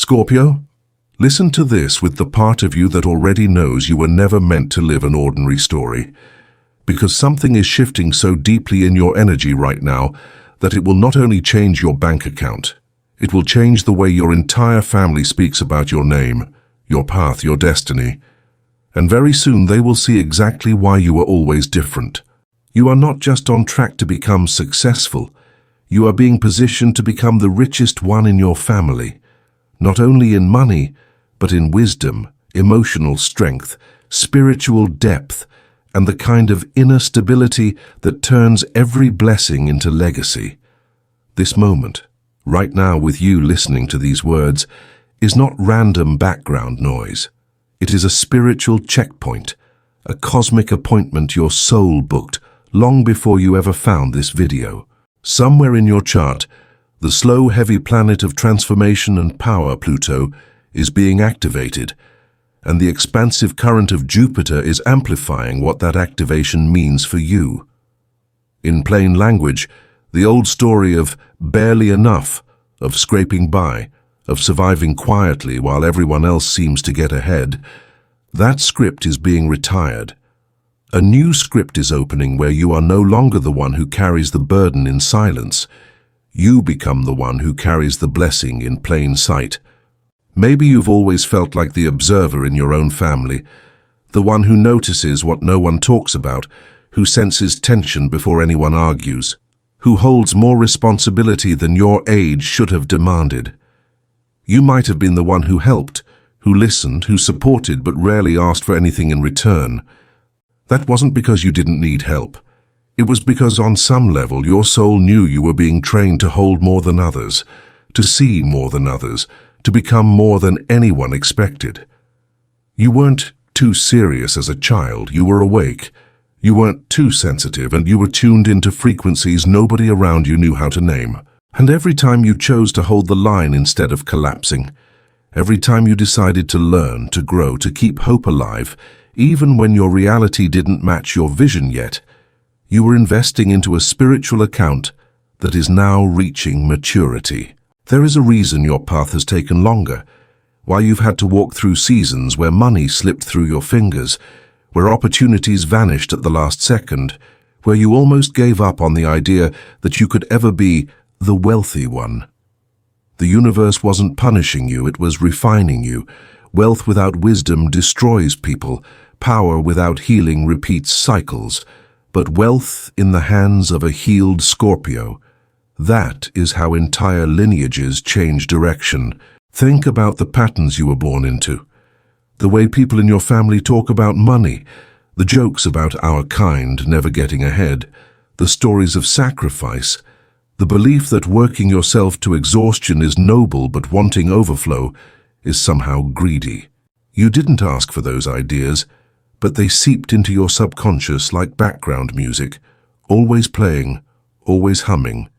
Scorpio, listen to this with the part of you that already knows you were never meant to live an ordinary story. Because something is shifting so deeply in your energy right now that it will not only change your bank account, it will change the way your entire family speaks about your name, your path, your destiny. And very soon they will see exactly why you are always different. You are not just on track to become successful, you are being positioned to become the richest one in your family, not only in money, but in wisdom, emotional strength, spiritual depth, and the kind of inner stability that turns every blessing into legacy. This moment, right now with you listening to these words, is not random background noise. It is a spiritual checkpoint, a cosmic appointment your soul booked long before you ever found this video. Somewhere in your chart, the slow, heavy planet of transformation and power, Pluto, is being activated, and the expansive current of Jupiter is amplifying what that activation means for you. In plain language, the old story of barely enough, of scraping by, of surviving quietly while everyone else seems to get ahead, that script is being retired. A new script is opening where you are no longer the one who carries the burden in silence. You become the one who carries the blessing in plain sight. Maybe you've always felt like the observer in your own family, the one who notices what no one talks about, who senses tension before anyone argues, who holds more responsibility than your age should have demanded. You might have been the one who helped, who listened, who supported but rarely asked for anything in return. That wasn't because you didn't need help. It was because on some level your soul knew you were being trained to hold more than others, to see more than others, to become more than anyone expected. You weren't too serious as a child, you were awake. You weren't too sensitive, and you were tuned into frequencies nobody around you knew how to name. And every time you chose to hold the line instead of collapsing, every time you decided to learn, to grow, to keep hope alive, even when your reality didn't match your vision yet, you were investing into a spiritual account that is now reaching maturity. There is a reason your path has taken longer, why you've had to walk through seasons where money slipped through your fingers, where opportunities vanished at the last second, where you almost gave up on the idea that you could ever be the wealthy one. The universe wasn't punishing you, it was refining you. Wealth without wisdom destroys people. Power without healing repeats cycles. But wealth in the hands of a healed Scorpio, that is how entire lineages change direction. Think about the patterns you were born into. The way people in your family talk about money, the jokes about our kind never getting ahead, the stories of sacrifice, the belief that working yourself to exhaustion is noble but wanting overflow is somehow greedy. You didn't ask for those ideas, but they seeped into your subconscious like background music, always playing, always humming.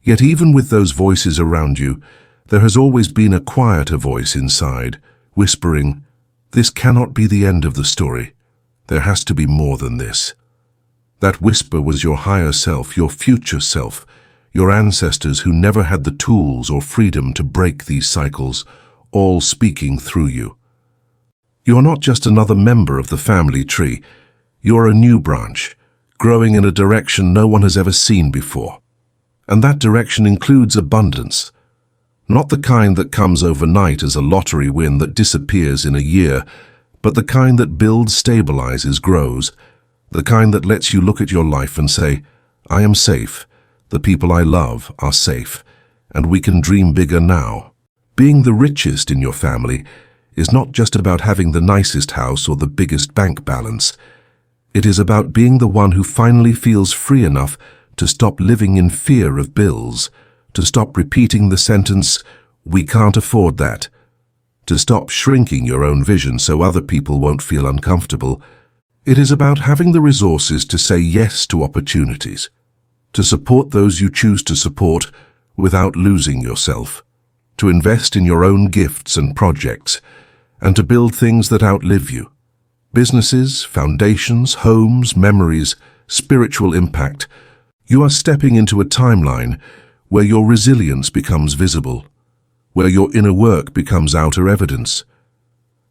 Yet even with those voices around you, there has always been a quieter voice inside, whispering, "This cannot be the end of the story. There has to be more than this." That whisper was your higher self, your future self, your ancestors who never had the tools or freedom to break these cycles, all speaking through you. You're not just another member of the family tree. You're a new branch, growing in a direction no one has ever seen before. And that direction includes abundance. Not the kind that comes overnight as a lottery win that disappears in a year, but the kind that builds, stabilizes, grows. The kind that lets you look at your life and say, "I am safe, the people I love are safe, and we can dream bigger now." Being the richest in your family is not just about having the nicest house or the biggest bank balance. It is about being the one who finally feels free enough to stop living in fear of bills, to stop repeating the sentence, "We can't afford that," to stop shrinking your own vision so other people won't feel uncomfortable. It is about having the resources to say yes to opportunities, to support those you choose to support without losing yourself, to invest in your own gifts and projects, and to build things that outlive you. Businesses, foundations, homes, memories, spiritual impact. You are stepping into a timeline where your resilience becomes visible, where your inner work becomes outer evidence.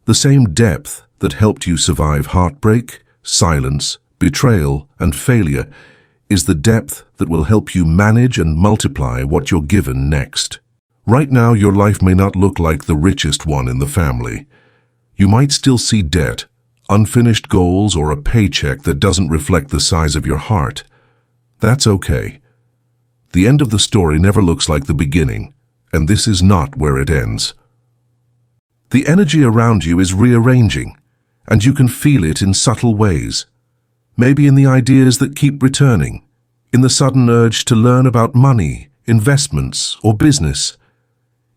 The same depth that helped you survive heartbreak, silence, betrayal, and failure is the depth that will help you manage and multiply what you're given next. Right now, your life may not look like the richest one in the family. You might still see debt, unfinished goals, or a paycheck that doesn't reflect the size of your heart. That's okay. The end of the story never looks like the beginning, and this is not where it ends. The energy around you is rearranging, and you can feel it in subtle ways. Maybe in the ideas that keep returning, in the sudden urge to learn about money, investments, or business,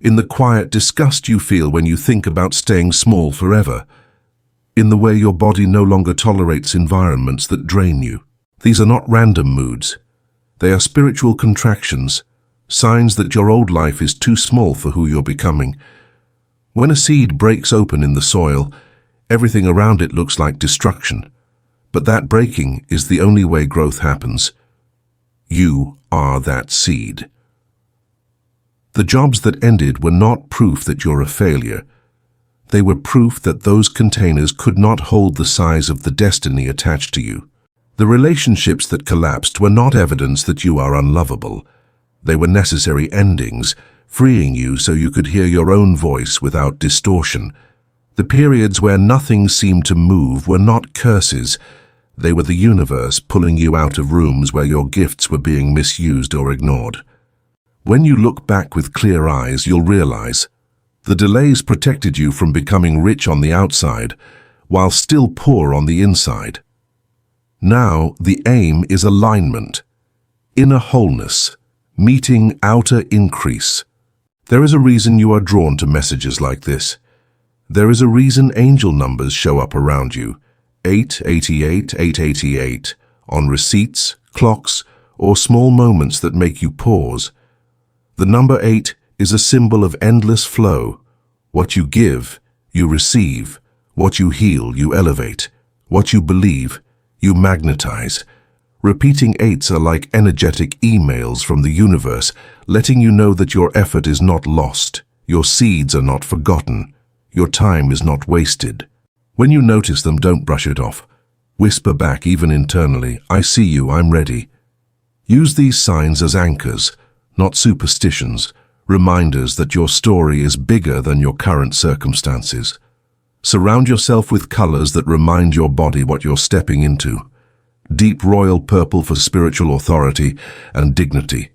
in the quiet disgust you feel when you think about staying small forever, in the way your body no longer tolerates environments that drain you. These are not random moods. They are spiritual contractions, signs that your old life is too small for who you're becoming. When a seed breaks open in the soil, everything around it looks like destruction. But that breaking is the only way growth happens. You are that seed. The jobs that ended were not proof that you're a failure. They were proof that those containers could not hold the size of the destiny attached to you. The relationships that collapsed were not evidence that you are unlovable. They were necessary endings, freeing you so you could hear your own voice without distortion. The periods where nothing seemed to move were not curses. They were the universe pulling you out of rooms where your gifts were being misused or ignored. When you look back with clear eyes, you'll realize the delays protected you from becoming rich on the outside, while still poor on the inside. Now, the aim is alignment, inner wholeness, meeting outer increase. There is a reason you are drawn to messages like this. There is a reason angel numbers show up around you, 888, 888, on receipts, clocks, or small moments that make you pause. The number 8 is a symbol of endless flow. What you give, you receive. What you heal, you elevate. What you believe, you magnetize. Repeating 8s are like energetic emails from the universe, letting you know that your effort is not lost, your seeds are not forgotten, your time is not wasted. When you notice them, don't brush it off. Whisper back, even internally, I see you, I'm ready. Use these signs as anchors, not superstitions, reminders that your story is bigger than your current circumstances. Surround yourself with colors that remind your body what you're stepping into. Deep royal purple for spiritual authority and dignity.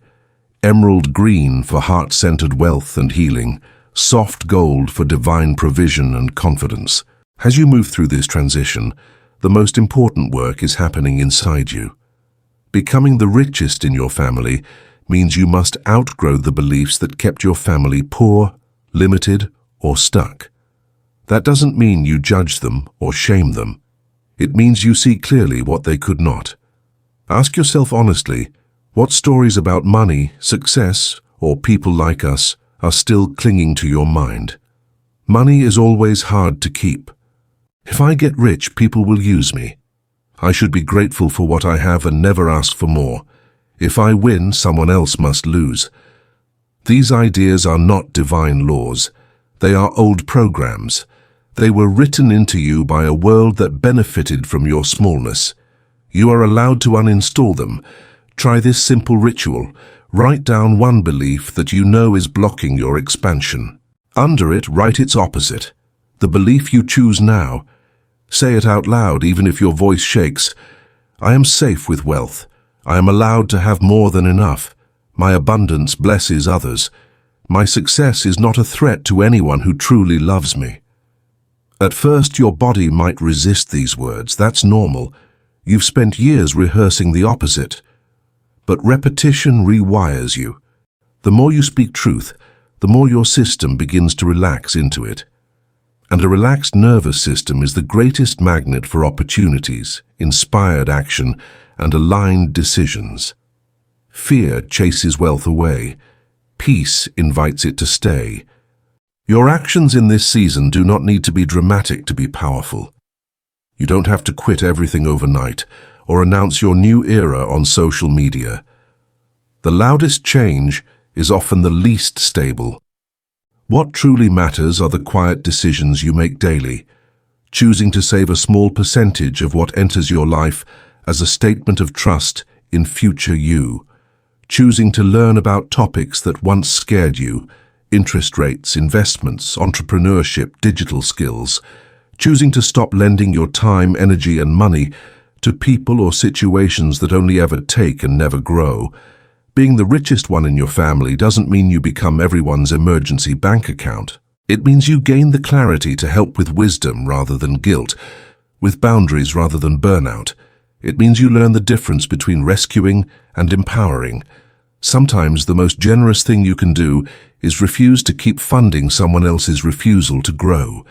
Emerald green for heart-centered wealth and healing. Soft gold for divine provision and confidence. As you move through this transition, the most important work is happening inside you. Becoming the richest in your family means you must outgrow the beliefs that kept your family poor, limited, or stuck. That doesn't mean you judge them or shame them. It means you see clearly what they could not. Ask yourself honestly, what stories about money, success, or people like us are still clinging to your mind? Money is always hard to keep. If I get rich, people will use me. I should be grateful for what I have and never ask for more. If I win, someone else must lose. These ideas are not divine laws. They are old programs. They were written into you by a world that benefited from your smallness. You are allowed to uninstall them. Try this simple ritual. Write down one belief that you know is blocking your expansion. Under it, write its opposite. The belief you choose now. Say it out loud, even if your voice shakes. I am safe with wealth. I am allowed to have more than enough. My abundance blesses others. My success is not a threat to anyone who truly loves me. At first, your body might resist these words. That's normal. You've spent years rehearsing the opposite. But repetition rewires you. The more you speak truth, the more your system begins to relax into it. And a relaxed nervous system is the greatest magnet for opportunities, inspired action, and aligned decisions. Fear chases wealth away. Peace invites it to stay. Your actions in this season do not need to be dramatic to be powerful. You don't have to quit everything overnight or announce your new era on social media. The loudest change is often the least stable. What truly matters are the quiet decisions you make daily, choosing to save a small percentage of what enters your life as a statement of trust in future you, choosing to learn about topics that once scared you, interest rates, investments, entrepreneurship, digital skills, choosing to stop lending your time, energy, and money to people or situations that only ever take and never grow. Being the richest one in your family doesn't mean you become everyone's emergency bank account. It means you gain the clarity to help with wisdom rather than guilt, with boundaries rather than burnout. It means you learn the difference between rescuing and empowering. Sometimes the most generous thing you can do is refuse to keep funding someone else's refusal to grow.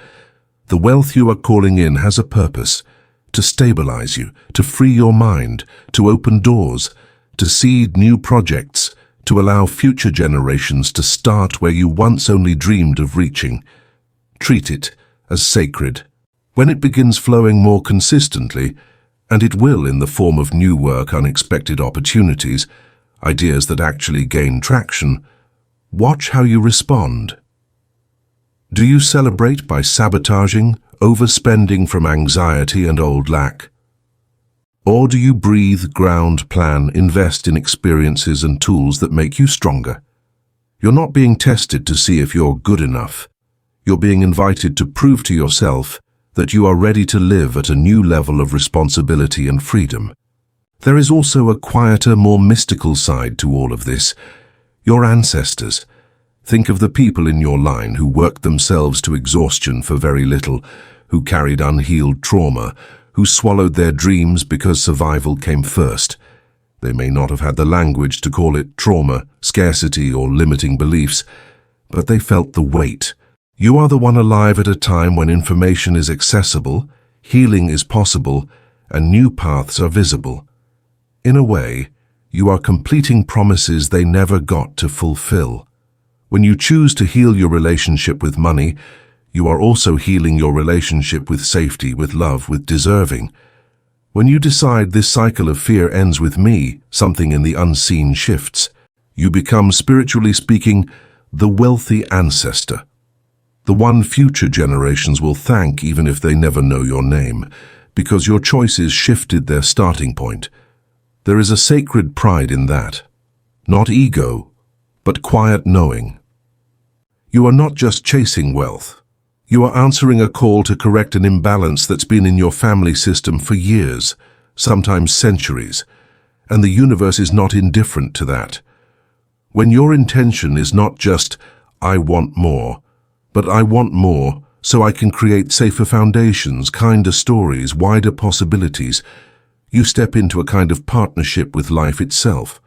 The wealth you are calling in has a purpose: to stabilize you, to free your mind, to open doors, to seed new projects, to allow future generations to start where you once only dreamed of reaching. Treat it as sacred. When it begins flowing more consistently, and it will in the form of new work, unexpected opportunities, ideas that actually gain traction, watch how you respond. Do you celebrate by sabotaging, overspending from anxiety and old lack? Or do you breathe, ground, plan, invest in experiences and tools that make you stronger? You're not being tested to see if you're good enough. You're being invited to prove to yourself that you are ready to live at a new level of responsibility and freedom. There is also a quieter, more mystical side to all of this. Your ancestors. Think of the people in your line who worked themselves to exhaustion for very little, who carried unhealed trauma, who swallowed their dreams because survival came first. They may not have had the language to call it trauma, scarcity, or limiting beliefs, but they felt the weight. You are the one alive at a time when information is accessible, healing is possible, and new paths are visible. In a way, you are completing promises they never got to fulfill. When you choose to heal your relationship with money, you are also healing your relationship with safety, with love, with deserving. When you decide this cycle of fear ends with me, something in the unseen shifts. You become, spiritually speaking, the wealthy ancestor. The one future generations will thank even if they never know your name, because your choices shifted their starting point. There is a sacred pride in that. Not ego, but quiet knowing. You are not just chasing wealth. You are answering a call to correct an imbalance that's been in your family system for years, sometimes centuries, and the universe is not indifferent to that. When your intention is not just, I want more, but I want more so I can create safer foundations, kinder stories, wider possibilities, you step into a kind of partnership with life itself.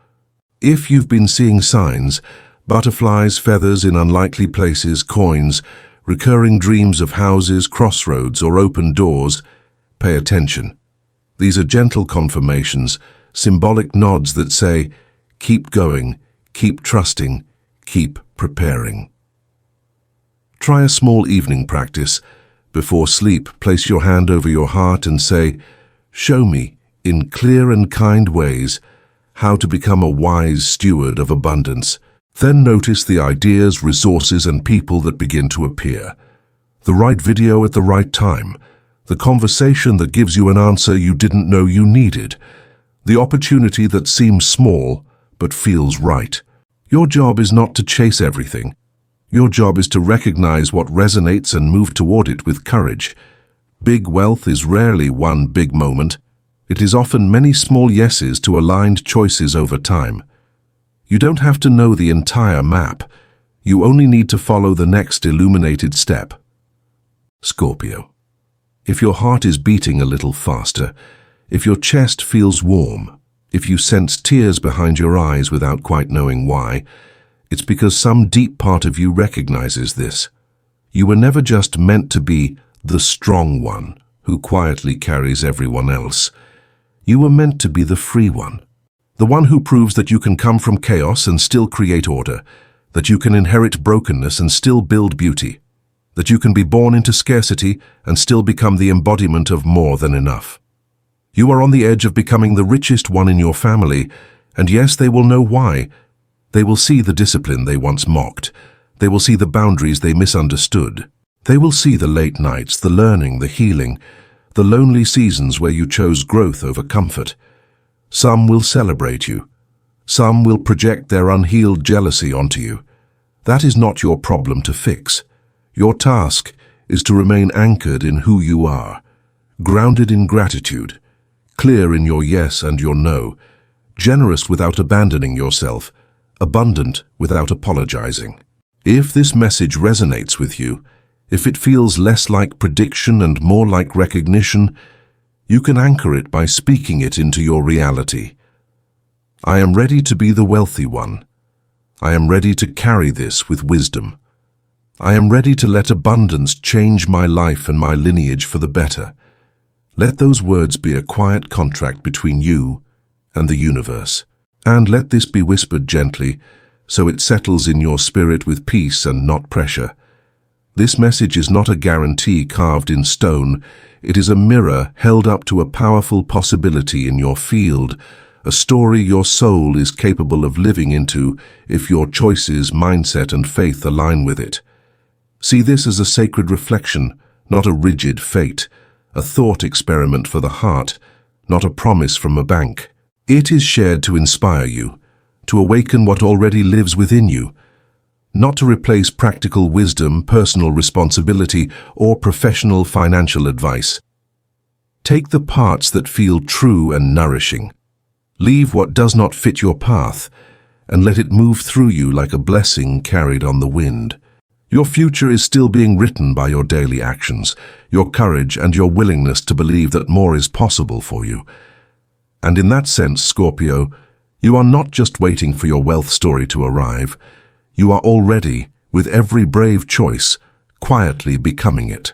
If you've been seeing signs, butterflies, feathers in unlikely places, coins, recurring dreams of houses, crossroads, or open doors, pay attention. These are gentle confirmations, symbolic nods that say, keep going, keep trusting, keep preparing. Try a small evening practice. Before sleep, place your hand over your heart and say, show me, in clear and kind ways, how to become a wise steward of abundance. Then notice the ideas, resources, and people that begin to appear. The right video at the right time. The conversation that gives you an answer you didn't know you needed. The opportunity that seems small, but feels right. Your job is not to chase everything. Your job is to recognize what resonates and move toward it with courage. Big wealth is rarely one big moment. It is often many small yeses to aligned choices over time. You don't have to know the entire map. You only need to follow the next illuminated step. Scorpio. If your heart is beating a little faster, if your chest feels warm, if you sense tears behind your eyes without quite knowing why, it's because some deep part of you recognizes this. You were never just meant to be the strong one who quietly carries everyone else. You were meant to be the free one. The one who proves that you can come from chaos and still create order, that you can inherit brokenness and still build beauty, that you can be born into scarcity and still become the embodiment of more than enough. You are on the edge of becoming the richest one in your family, and yes, they will know why. They will see the discipline they once mocked, They will see the boundaries they misunderstood. They will see the late nights, the learning, the healing, the lonely seasons where you chose growth over comfort. Some will celebrate you. Some will project their unhealed jealousy onto you. That is not your problem to fix. Your task is to remain anchored in who you are, grounded in gratitude, clear in your yes and your no, generous without abandoning yourself, abundant without apologizing. If this message resonates with you, if it feels less like prediction and more like recognition, you can anchor it by speaking it into your reality. I am ready to be the wealthy one. I am ready to carry this with wisdom. I am ready to let abundance change my life and my lineage for the better. Let those words be a quiet contract between you and the universe. And let this be whispered gently, so it settles in your spirit with peace and not pressure. This message is not a guarantee carved in stone. It is a mirror held up to a powerful possibility in your field, a story your soul is capable of living into if your choices, mindset, and faith align with it. See this as a sacred reflection, not a rigid fate, a thought experiment for the heart, not a promise from a bank. It is shared to inspire you, to awaken what already lives within you, not to replace practical wisdom, personal responsibility, or professional financial advice. Take the parts that feel true and nourishing. Leave what does not fit your path, and let it move through you like a blessing carried on the wind. Your future is still being written by your daily actions, your courage and your willingness to believe that more is possible for you. And in that sense, Scorpio, you are not just waiting for your wealth story to arrive. You are already, with every brave choice, quietly becoming it.